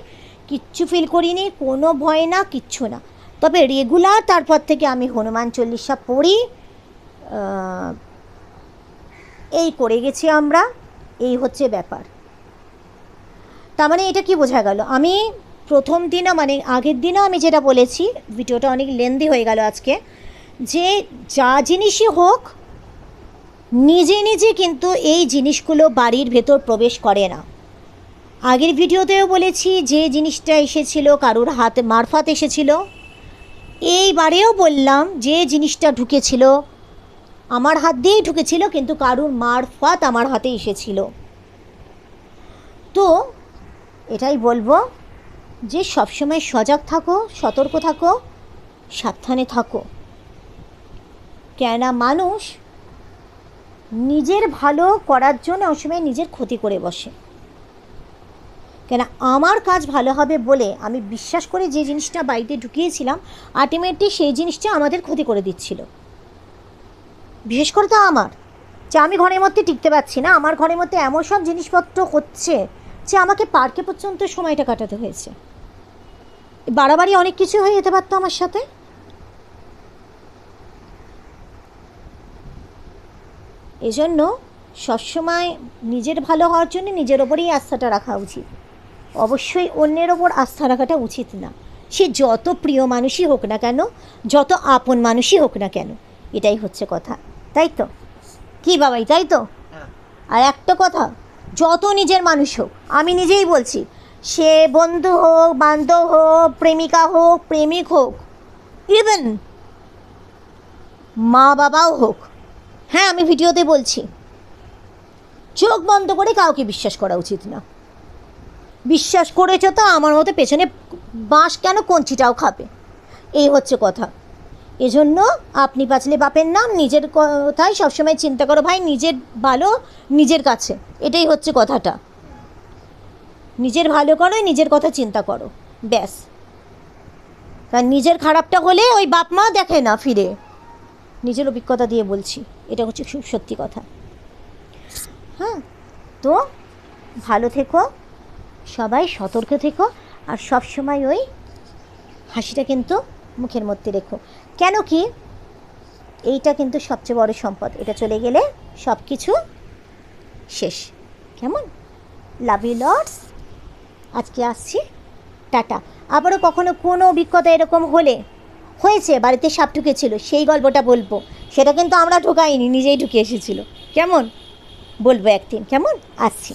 Speaker 1: কিচ্ছু ফিল করিনি, কোনো ভয় না, কিচ্ছু না। তবে রেগুলার তারপর থেকে আমি হনুমান চল্লিশা পড়ি, এই করে গেছি আমরা, এই হচ্ছে ব্যাপার। তার মানে এটা কি বোঝা গেল, আমি প্রথম দিনও মানে আগের দিনও আমি যেটা বলেছি, ভিডিওটা অনেক লেন্দি হয়ে গেল আজকে, যে যা জিনিসই হোক নিজে কিন্তু এই জিনিসগুলো বাড়ির ভেতর প্রবেশ করে না। আগের ভিডিওতেও বলেছি যে জিনিসটা এসেছিল কারুর হাতে মারফত এসেছিল, এইবারেও বললাম যে জিনিসটা ঢুকেছিল আমার হাত দিয়েই ঢুকেছিল, কিন্তু কারুর মারফত আমার হাতে এসেছিল। তো এটাই বলবো যে সবসময় সজাগ থাকো, সতর্ক থাকো, সাবধানে থাকো। কেননা মানুষ নিজের ভালো করার জন্য ওই সময় নিজের ক্ষতি করে বসে। কেন আমার কাজ ভালো হবে বলে আমি বিশ্বাস করে যে জিনিসটা বাড়িতে ঢুকিয়েছিলাম, আলটিমেটলি সেই জিনিসটা আমাদের ক্ষতি করে দিচ্ছিল। বিশেষ করে তো আমার, যে আমি ঘরের মধ্যে টিকতে পারছি না, আমার ঘরের মধ্যে এমন সব জিনিসপত্র হচ্ছে যে আমাকে পার্কে পর্যন্ত সময়টা কাটাতে হয়েছে। বাড়াবাড়ি অনেক কিছু হয়ে যেতে পারতো আমার সাথে। এজন্য সবসময় নিজের ভালো হওয়ার জন্য নিজের ওপরেই আস্থাটা রাখা উচিত, অবশ্যই অন্যের ওপর আস্থা রাখাটা উচিত না। সে যত প্রিয় মানুষই হোক না কেন, যত আপন মানুষই হোক না কেন, এটাই হচ্ছে কথা, তাই তো? কি বাবাই, তাই তো?
Speaker 2: হ্যাঁ।
Speaker 1: আর একটা কথা, যত নিজের মানুষ হোক, আমি নিজেই বলছি, সে বন্ধু হোক, বান্ধব হোক, প্রেমিকা হোক, প্রেমিক হোক, ইভেন মা বাবাও হোক, হ্যাঁ আমি ভিডিওতে বলছি, চোখ বন্ধ করে কাউকে বিশ্বাস করা উচিত না। বিশ্বাস করেছো তো আমার মতো পেছনে বাঁশ কেন, কঞ্চিটাও খাবে, এই হচ্ছে কথা। এজন্য আপনি বাঁচলে বাপের নাম, নিজের কথাই সবসময় চিন্তা করো ভাই, নিজের ভালো নিজের কাছে, এটাই হচ্ছে কথাটা। নিজের ভালো করো, নিজের কথা চিন্তা করো, ব্যাস। কারণ নিজের খারাপটা হলে ওই বাপ মা দেখে না ফিরে, নিজের অভিজ্ঞতা দিয়ে বলছি, এটা হচ্ছে খুব সত্যি কথা। হ্যাঁ, তো ভালো থেকো, সবাই সতর্ক থেকো, আর সব সময় ওই হাসিটা কিন্তু মুখের মধ্যে রেখো। কেন কি, এইটা কিন্তু সবচেয়ে বড় সম্পদ, এটা চলে গেলে সব কিছু শেষ। কেমন? Love you lots. আজকে আসছি, টাটা। আবারও কখনো কোনো অভিজ্ঞতা এরকম হয়েছে বাড়িতে সাপ ঢুকেছিল, সেই গল্পটা বলবো। সেটা কিন্তু আমরা ঢোকাইনি, নিজেই ঢুকে এসেছিলো। কেমন? বলবো একদিন। কেমন? আসছি।